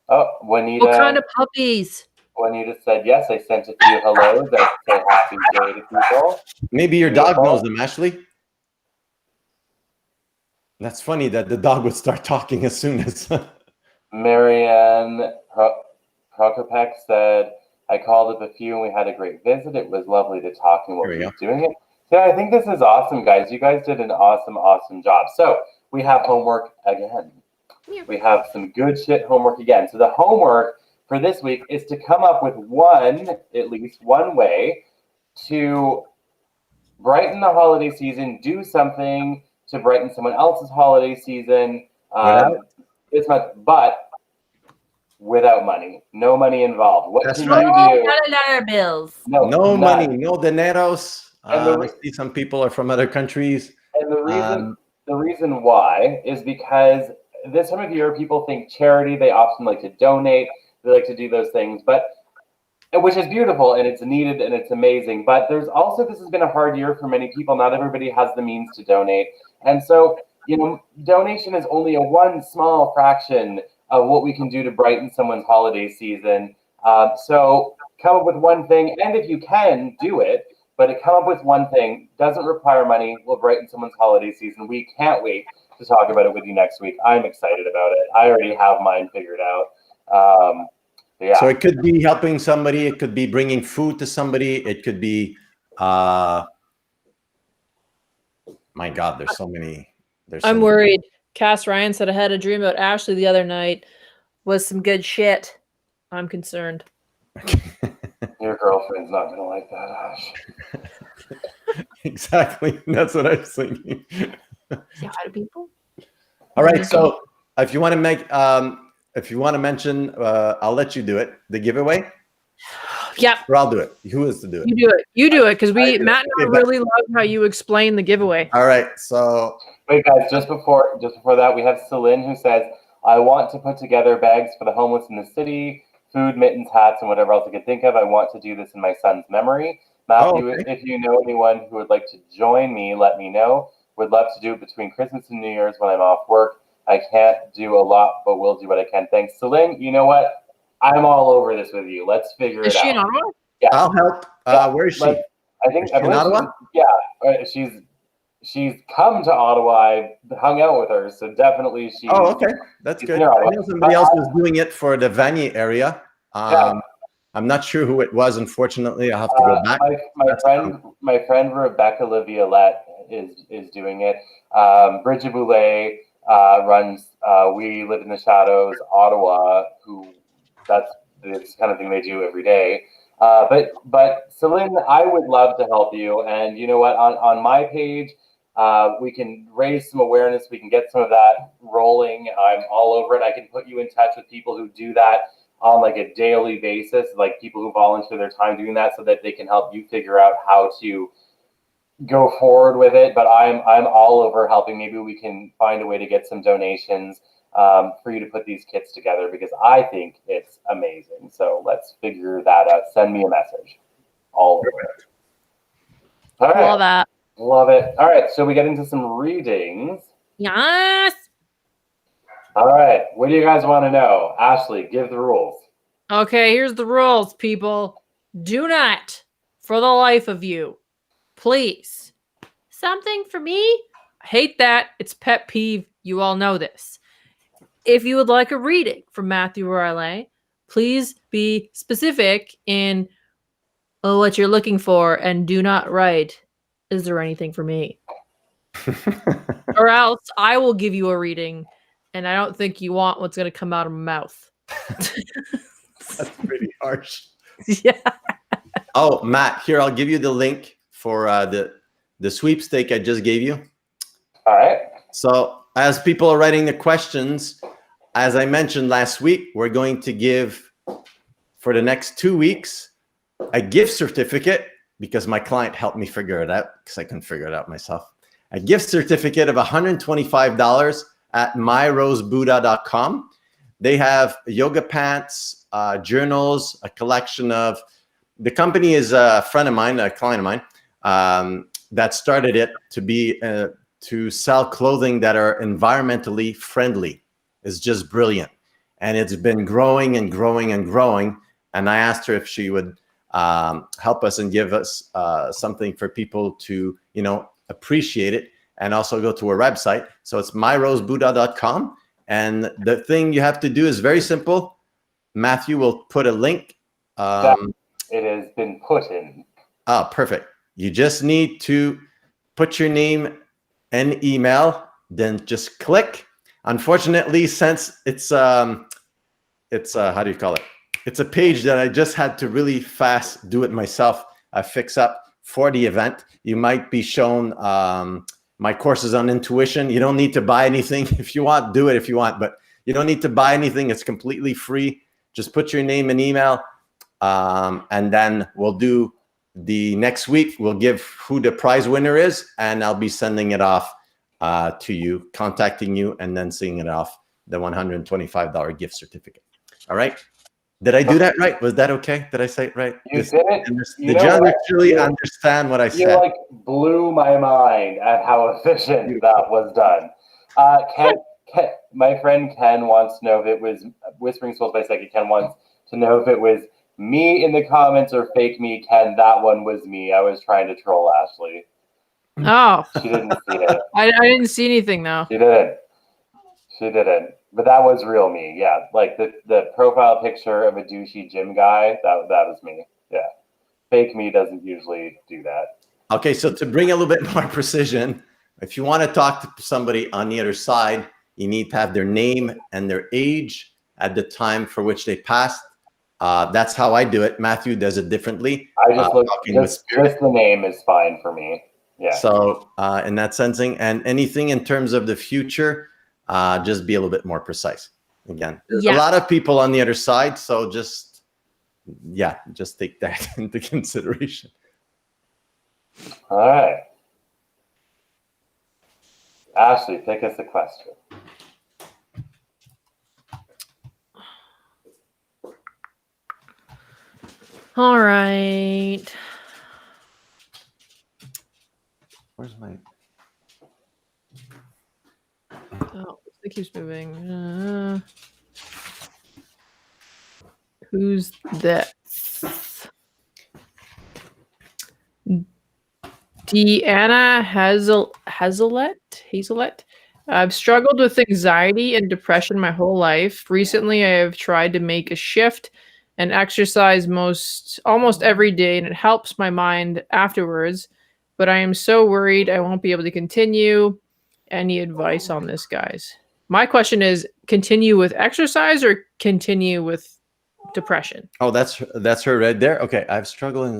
A: Oh, Juanita.
B: What kind of puppies?
A: Juanita said, yes, I sent a few hellos. I say happy day to people.
C: Maybe your dog knows them, Ashley. That's funny that the dog would start talking as soon as...
A: Marianne Prokopek said, I called up a few and we had a great visit. It was lovely to talk and we'll keep doing it. Yeah, I think this is awesome, guys. You guys did an awesome, awesome job. So we have homework again. Yeah. We have some good shit homework again. So the homework for this week is to come up with at least one way to brighten the holiday season, do something to brighten someone else's holiday season. This month, but without money, no money involved. What can you do?
B: $dollar bills.
C: No money, no dineros. I see some people are from other countries.
A: And the reason why is because this time of year, people think charity. They often like to donate. They like to do those things, which is beautiful and it's needed and it's amazing. But there's also, this has been a hard year for many people. Not everybody has the means to donate, and so. Donation is only one small fraction of what we can do to brighten someone's holiday season. So come up with one thing, and if you can, do it. But come up with one thing, doesn't require money, will brighten someone's holiday season. We can't wait to talk about it with you next week. I'm excited about it. I already have mine figured out. Yeah.
C: So it could be helping somebody. It could be bringing food to somebody. It could be, my God, there's so many.
B: I'm worried. Cass Ryan said I had a dream about Ashley the other night. Was some good shit. I'm concerned.
A: Your girlfriend's not gonna like that, Ash.
C: Exactly. That's what I was thinking.
B: Yeah, people.
C: All right. So if you want to mention, I'll let you do it. The giveaway.
B: Yep.
C: Or I'll do it. Who is to do it?
B: You do it because Matt and I really love how you explain the giveaway.
C: All right. So
A: wait, guys, just before that, we have Celine who says, I want to put together bags for the homeless in the city, food, mittens, hats, and whatever else I can think of. I want to do this in my son's memory. Matthew, if you know anyone who would like to join me, let me know. Would love to do it between Christmas and New Year's when I'm off work. I can't do a lot, but we'll do what I can. Thanks, Celine. You know what? I'm all over this with you. Let's figure it out.
B: Is she in Ottawa?
A: Yeah.
C: I'll help. Where is she?
A: I think
C: in Ottawa?
A: She's come to Ottawa. I hung out with her, so definitely she.
C: Oh, okay, that's good. I know somebody else was doing it for the Vanier area. I'm not sure who it was. Unfortunately, I'll have to go back.
A: My friend Rebecca Laviolette, is doing it. Bridget Boulay runs We Live in the Shadows Ottawa, who that's this kind of thing they do every day. But Celine, I would love to help you. And you know what? On my page, we can raise some awareness. We can get some of that rolling. I'm all over it. I can put you in touch with people who do that on like a daily basis, like people who volunteer their time doing that, so that they can help you figure out how to go forward with it. But I'm all over helping. Maybe we can find a way to get some donations for you to put these kits together, because I think it's amazing. So let's figure that out. Send me a message. All over it. All right.
D: Love that.
A: Love it. All right. So we get into some readings.
D: Yes.
A: All right. What do you guys want to know? Ashley, give the rules.
B: Okay, here's the rules, people. Do not, for the life of you, please. Something for me? I hate that. It's pet peeve. You all know this. If you would like a reading from Matthew Riley, please be specific in what you're looking for, and do not write, is there anything for me? Or else I will give you a reading, and I don't think you want what's going to come out of my mouth.
C: That's pretty harsh.
B: Yeah.
C: Oh, Matt, here, I'll give you the link for the sweepstake I just gave you.
A: All right.
C: So as people are writing the questions, as I mentioned last week, we're going to give, for the next 2 weeks, a gift certificate, because my client helped me figure it out, because I couldn't figure it out myself. A gift certificate of $125 at myrosebuddha.com. They have yoga pants, journals, a collection of, the company is a friend of mine, a client of mine, that started it to be, to sell clothing that are environmentally friendly. It's just brilliant. And it's been growing and growing and growing. And I asked her if she would help us and give us something for people to, you know, appreciate it, and also go to her website. So it's myrosebuddha.com. And the thing you have to do is very simple. Matthew will put a link.
A: It has been put in.
C: Oh, perfect. You just need to put your name and email, then just click. Unfortunately, since it's how do you call it? It's a page that I just had to really fast do it myself. I fix up for the event. You might be shown my courses on intuition. You don't need to buy anything. If you want, do it if you want, but you don't need to buy anything. It's completely free. Just put your name and email, and then we'll do the next week. We'll give who the prize winner is, and I'll be sending it off to you, contacting you, and then seeing it off, the $125 gift certificate. All right. Did I do that right? Was that okay? Did I say it right?
A: You did it.
C: Did you actually understand what I
A: You
C: said?
A: like blew my mind at how efficient that was done. Ken, my friend Ken wants to know if it was Whispering Souls by Psychic. Ken wants to know if it was me in the comments or fake me. Ken, that one was me. I was trying to troll Ashley.
B: Oh.
A: She didn't see it.
B: I didn't see anything, though.
A: She didn't. But that was real me. Yeah. Like the profile picture of a douchey gym guy, that was me. Yeah. Fake me doesn't usually do that.
C: Okay, so to bring a little bit more precision, if you want to talk to somebody on the other side, you need to have their name and their age at the time for which they passed. That's how I do it. Matthew does it differently.
A: I just look, just the name is fine for me. Yeah.
C: So in that sensing, and anything in terms of the future, just be a little bit more precise. Again, there's a lot of people on the other side, so just take that into consideration.
A: All right. Ashley, pick us a question.
B: All right.
C: Where's my...
B: Oh, it keeps moving. Who's this? Deanna Hazelet. I've struggled with anxiety and depression my whole life. Recently, I have tried to make a shift and exercise almost every day, and it helps my mind afterwards. but I am so worried I won't be able to continue. Any advice on this, guys? My question is, continue with exercise or continue with depression?
C: Oh, that's her right there. Okay, I've struggled.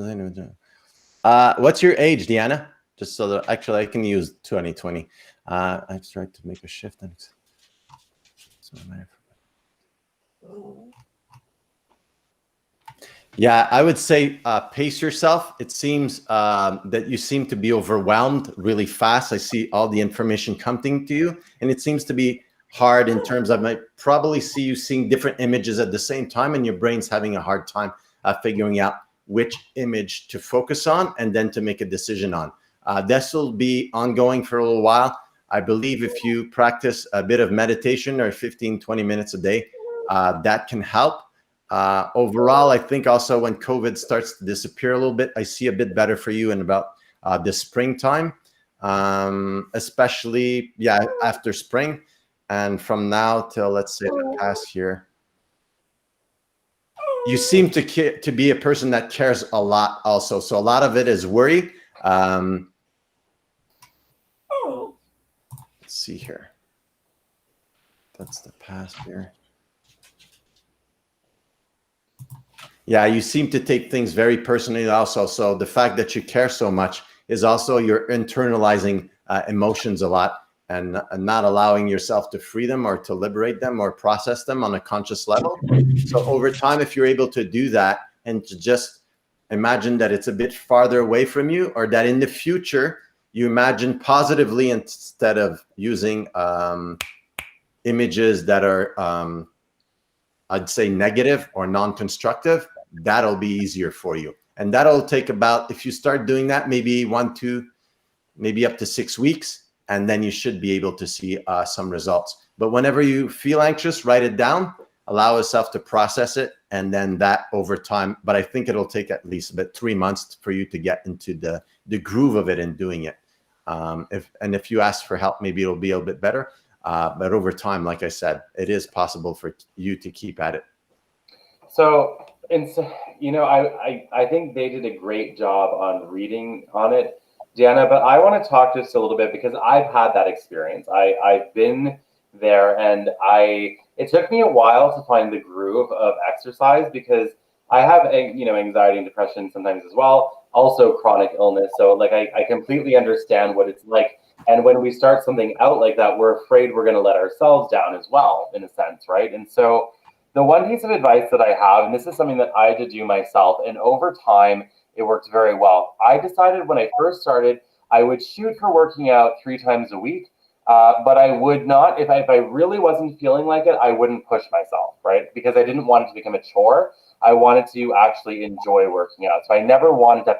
C: What's your age, Deanna? Just so that actually I can use 2020. I've tried to make a shift. Yeah, I would say pace yourself. It seems that you seem to be overwhelmed really fast. I see all the information coming to you, and it seems to be hard in terms of, I might probably see you seeing different images at the same time, and your brain's having a hard time figuring out which image to focus on and then to make a decision on. This will be ongoing for a little while. I believe if you practice a bit of meditation or 15, 20 minutes a day, that can help. Overall, I think also when COVID starts to disappear a little bit, I see a bit better for you in about the springtime, especially, yeah, after spring. And from now till, let's say, the past year, you seem to be a person that cares a lot also. So a lot of it is worry. Let's see here. That's the past year. Yeah, you seem to take things very personally also. So the fact that you care so much is also you're internalizing emotions a lot and not allowing yourself to free them or to liberate them or process them on a conscious level. So over time, if you're able to do that and to just imagine that it's a bit farther away from you, or that in the future, you imagine positively instead of using images that are, I'd say, negative or non-constructive, that'll be easier for you. And that'll take about, if you start doing that, maybe 1, 2, maybe up to 6 weeks, and then you should be able to see some results. But whenever you feel anxious, write it down, allow yourself to process it, and then that over time. But I think it'll take at least about 3 months for you to get into the groove of it and doing it. If you ask for help, maybe it'll be a bit better. But over time, like I said, it is possible for you to keep at it.
A: So, I think they did a great job on reading on it, Deanna, but I want to talk just a little bit because I've had that experience. I've been there, and it took me a while to find the groove of exercise because I have anxiety and depression sometimes as well, also chronic illness. So like I completely understand what it's like. And when we start something out like that, we're afraid we're going to let ourselves down as well, in a sense, right? And so the one piece of advice that I have, and this is something that I had to do myself, and over time, it worked very well. I decided when I first started, I would shoot for working out 3 times a week, but I would not, if I really wasn't feeling like it, I wouldn't push myself, right? Because I didn't want it to become a chore. I wanted to actually enjoy working out. So I never wanted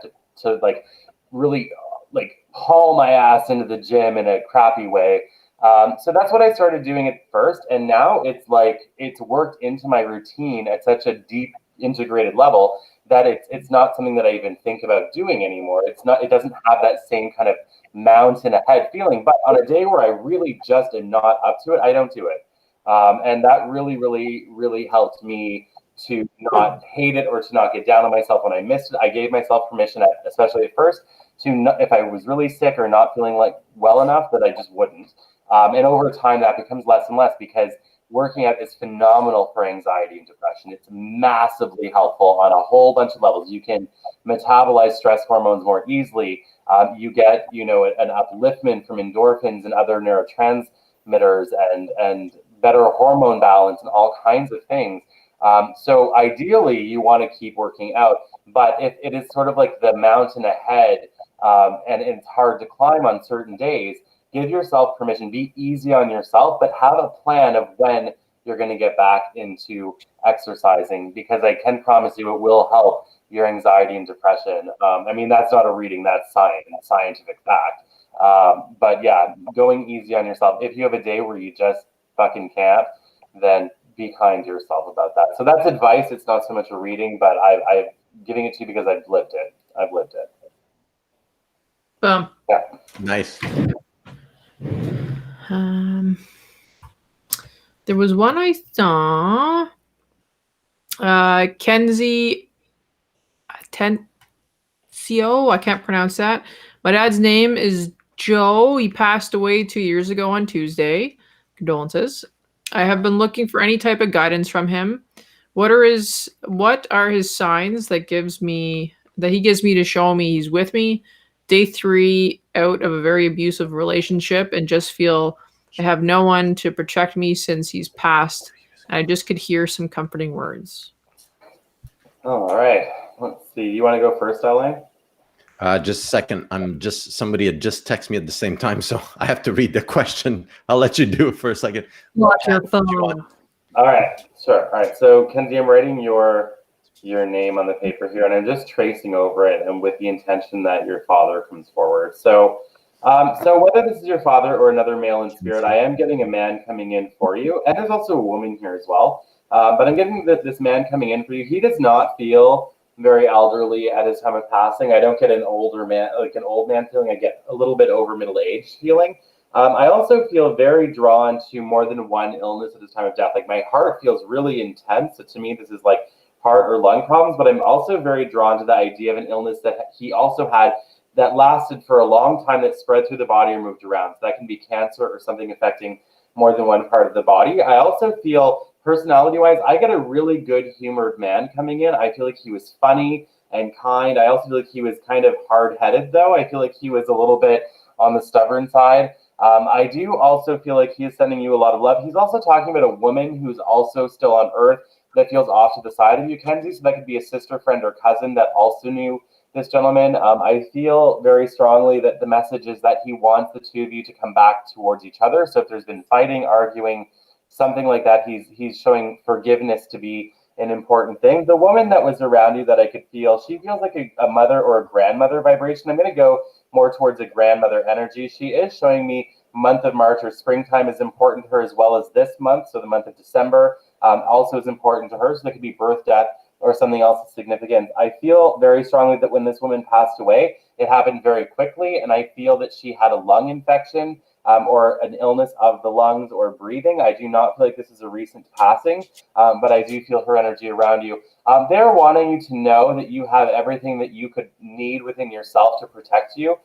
A: to like really like haul my ass into the gym in a crappy way. So that's what I started doing at first. And now it's like, it's worked into my routine at such a deep integrated level that it's not something that I even think about doing anymore. It doesn't have that same kind of mountain ahead feeling, but on a day where I really just am not up to it, I don't do it. And that really, really, really helped me to not hate it or to not get down on myself when I missed it. I gave myself permission, especially at first, to not, if I was really sick or not feeling like well enough, that I just wouldn't. And over time, that becomes less and less because working out is phenomenal for anxiety and depression. It's massively helpful on a whole bunch of levels. You can metabolize stress hormones more easily. You get, an upliftment from endorphins and other neurotransmitters and better hormone balance and all kinds of things. So ideally, you want to keep working out. But if it is sort of like the mountain ahead and it's hard to climb on certain days, give yourself permission, be easy on yourself, but have a plan of when you're going to get back into exercising, because I can promise you it will help your anxiety and depression. That's not a reading, that's scientific fact. But yeah, going easy on yourself. If you have a day where you just fucking can't, then be kind to yourself about that. So that's advice. It's not so much a reading, but I'm giving it to you because I've lived it.
B: Boom.
A: Yeah.
C: Nice.
B: There was one I saw. Kenzie I can't pronounce that. My dad's name is Joe. He passed away 2 years ago on Tuesday. Condolences. I have been looking for any type of guidance from him. What are his signs that he gives me to show me he's with me? Day 3 out of a very abusive relationship, and just feel I have no one to protect me since he's passed. And I just could hear some comforting words.
A: All right. Let's see. You want to go first, LA?
C: Just a second. Somebody had just texted me at the same time, so I have to read the question. I'll let you do it for a second.
B: Watch your phone.
A: All right, sure. All right, so Kenzie, I'm writing your name on the paper here, and I'm just tracing over it, and with the intention that your father comes forward. So, so whether this is your father or another male in spirit, I am getting a man coming in for you, and there's also a woman here as well. But I'm getting this man coming in for you. He does not feel very elderly at his time of passing. I don't get an older man, like an old man feeling. I get a little bit over middle-aged feeling. I also feel very drawn to more than one illness at his time of death. Like my heart feels really intense. So to me, this is like heart or lung problems, but I'm also very drawn to the idea of an illness that he also had that lasted for a long time, that spread through the body or moved around. So that can be cancer or something affecting more than one part of the body. I also feel personality-wise, I get a really good humored man coming in. I feel like he was funny and kind. I also feel like he was kind of hard-headed, though. I feel like he was a little bit on the stubborn side. I do also feel like he is sending you a lot of love. He's also talking about a woman who's also still on Earth that feels off to the side of you, Kenzie. So that could be a sister, friend, or cousin that also knew this gentleman. I feel very strongly that the message is that he wants the two of you to come back towards each other. So if there's been fighting, arguing, something like that, he's showing forgiveness to be an important thing. The woman that was around you that I could feel, she feels like a mother or a grandmother vibration. I'm going to go more towards a grandmother energy. She is showing me month of March or springtime is important to her, as well as this month. So the month of December also is important to her. So that could be birth, death, or something else that's significant. I feel very strongly that when this woman passed away, it happened very quickly. And I feel that she had a lung infection or an illness of the lungs or breathing. I do not feel like this is a recent passing, but I do feel her energy around you. They're wanting you to know that you have everything that you could need within yourself to protect you.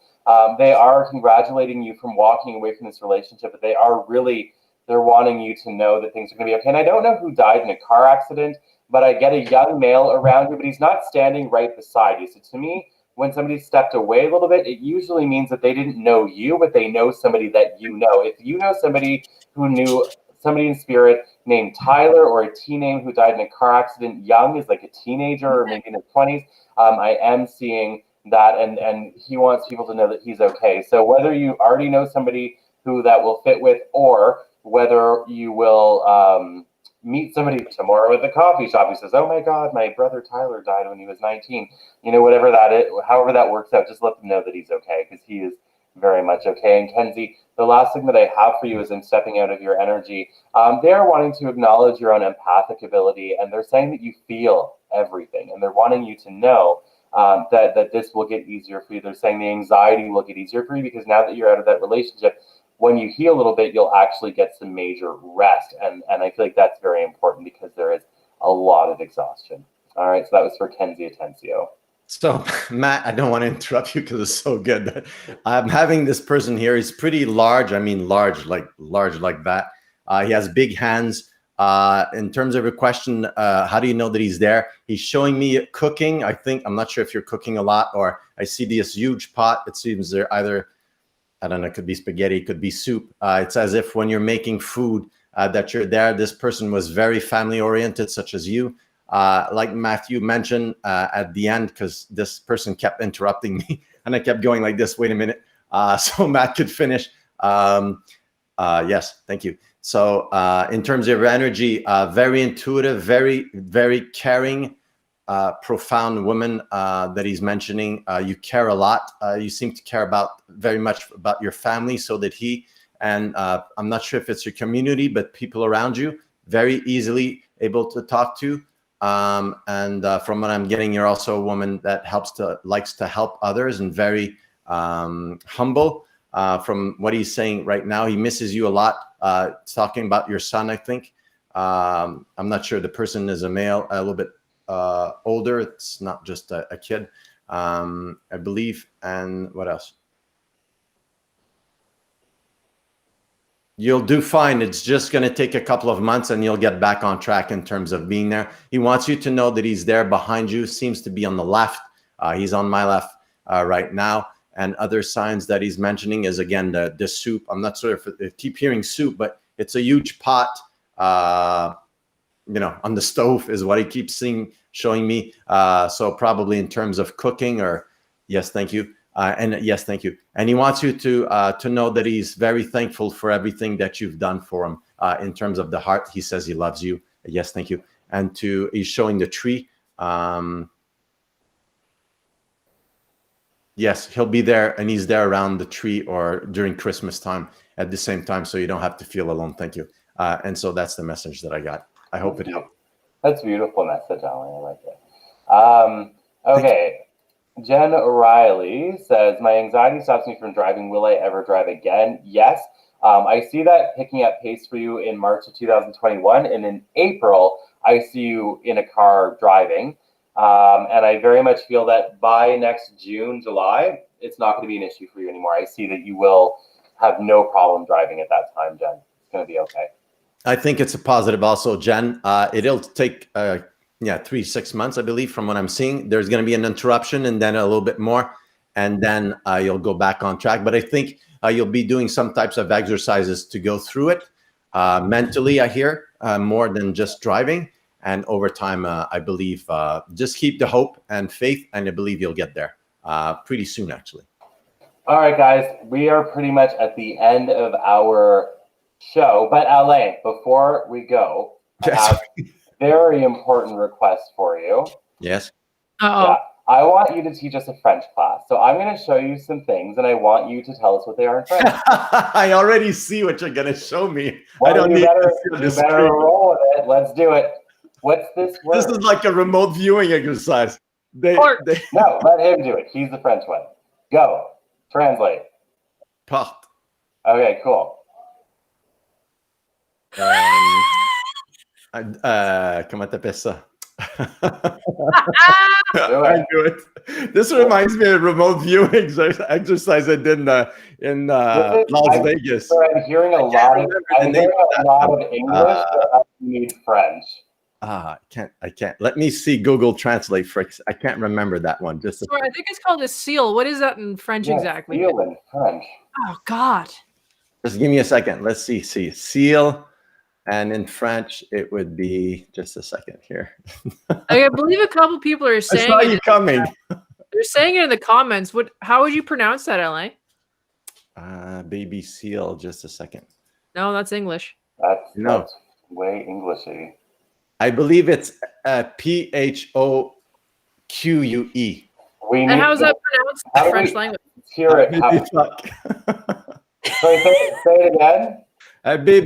A: They are congratulating you from walking away from this relationship, but they're wanting you to know that things are going to be okay. And I don't know who died in a car accident, but I get a young male around you, but he's not standing right beside you. So to me, when somebody stepped away a little bit, it usually means that they didn't know you, but they know somebody that you know. If you know somebody who knew somebody in spirit named Tyler, or a teen name who died in a car accident young, is like a teenager or maybe in his 20s, I am seeing that, and he wants people to know that he's okay. So whether you already know somebody who that will fit with, or whether you will meet somebody tomorrow at the coffee shop who says, oh my God, my brother Tyler died when he was 19. You know, whatever that is, however that works out, just let them know that he's okay, because he is very much okay. And Kenzie, the last thing that I have for you is I'm stepping out of your energy. They are wanting to acknowledge your own empathic ability, and they're saying that you feel everything, and they're wanting you to know that this will get easier for you. They're saying the anxiety will get easier for you, because now that you're out of that relationship, when you heal a little bit, you'll actually get some major rest. And I feel like that's very important, because there is a lot of exhaustion. All right, so that was for Kenzie Atencio.
C: So, Matt, I don't want to interrupt you because it's so good. But I'm having this person here. He's pretty large. I mean, large like that. He has big hands. In terms of your question, how do you know that he's there? He's showing me cooking. I'm not sure if you're cooking a lot, or I see this huge pot. It seems they're either, I don't know, it could be spaghetti, it could be soup. It's as if when you're making food that you're there. This person was very family oriented, such as you. Like Matthew mentioned at the end, because this person kept interrupting me and I kept going like this, wait a minute. So Matt could finish. Yes, thank you. So in terms of your energy, very intuitive, very, very caring, profound woman that he's mentioning. You care a lot. You seem to care very much about your family, so that he, and I'm not sure if it's your community, but people around you, very easily able to talk to. And from what I'm getting, you're also a woman that likes to help others, and very humble. From what he's saying right now, he misses you a lot. Talking about your son, I think. I'm not sure the person is a male, a little bit older. It's not just a kid. I believe. And what else? You'll do fine. It's just going to take a couple of months and you'll get back on track in terms of being there. He wants you to know that he's there behind you, seems to be on the left. He's on my left right now. And other signs that he's mentioning is, again, the soup. I'm not sure if I keep hearing soup, but it's a huge pot, on the stove is what he keeps showing me. So probably in terms of cooking or yes, thank you. And yes, thank you. And he wants you to know that he's very thankful for everything that you've done for him in terms of the heart. He says he loves you. Yes, thank you. And he's showing the tree. Yes, he'll be there, and he's there around the tree or during Christmas time at the same time, so you don't have to feel alone. Thank you. And so that's the message that I got. I hope it helped.
A: That's a beautiful message, Alan. I like it. Okay. Jen O'Reilly says, my anxiety stops me from driving. Will I ever drive again? Yes. I see that picking up pace for you in March of 2021. And in April, I see you in a car driving. And I very much feel that by next June, July, it's not going to be an issue for you anymore. I see that you will have no problem driving at that time, Jen. It's going to be okay.
C: I think it's a positive also, Jen. It'll take 3-6 months, I believe, from what I'm seeing. There's going to be an interruption and then a little bit more, and then you'll go back on track. But I think you'll be doing some types of exercises to go through it mentally, I hear, more than just driving. And over time, I believe, just keep the hope and faith, and I believe you'll get there pretty soon, actually.
A: All right, guys, we are pretty much at the end of our show. But Alain, before we go,
C: Yes.
A: I have a very important request for you.
C: Yes.
B: Uh-oh.
A: Yeah, I want you to teach us a French class. So I'm going to show you some things, and I want you to tell us what they are in French.
C: I already see what you're going to show me.
A: Well,
C: I don't
A: you
C: need
A: better,
C: to see
A: you
C: the
A: better
C: screen.
A: roll with it. Let's do it. What's this word?
C: This is like a remote viewing exercise.
B: Porte.
A: No, let him do it. He's the French one. Go. Translate.
C: Porte.
A: Okay, cool.
C: Comment t'appelles ça?
A: Do
C: I
A: it.
C: do it. This reminds me of remote viewing exercise I did in Las Vegas.
A: So I'm hearing a lot of English, but I need French.
C: I can't. Let me see Google Translate for. I can't remember that one. Just
B: Sorry, I think it's called a seal. What is that in French exactly?
A: Seal in French.
B: Oh, God.
C: give me a second. Let's see. Seal, and in French it would be just a second here.
B: I believe a couple people are
C: I
B: saying
C: saw
B: it.
C: you coming.
B: They're saying it in the comments. How would you pronounce that, LA?
C: Baby seal. Just a second.
B: No, that's English.
A: That's way Englishy.
C: I believe it's PHOQUE.
A: We need
B: And how is that pronounced in
A: How
B: the
A: do
B: French
A: we-
B: language?
A: Hear it.
C: Baby fuck.
A: Say it again.
C: Baby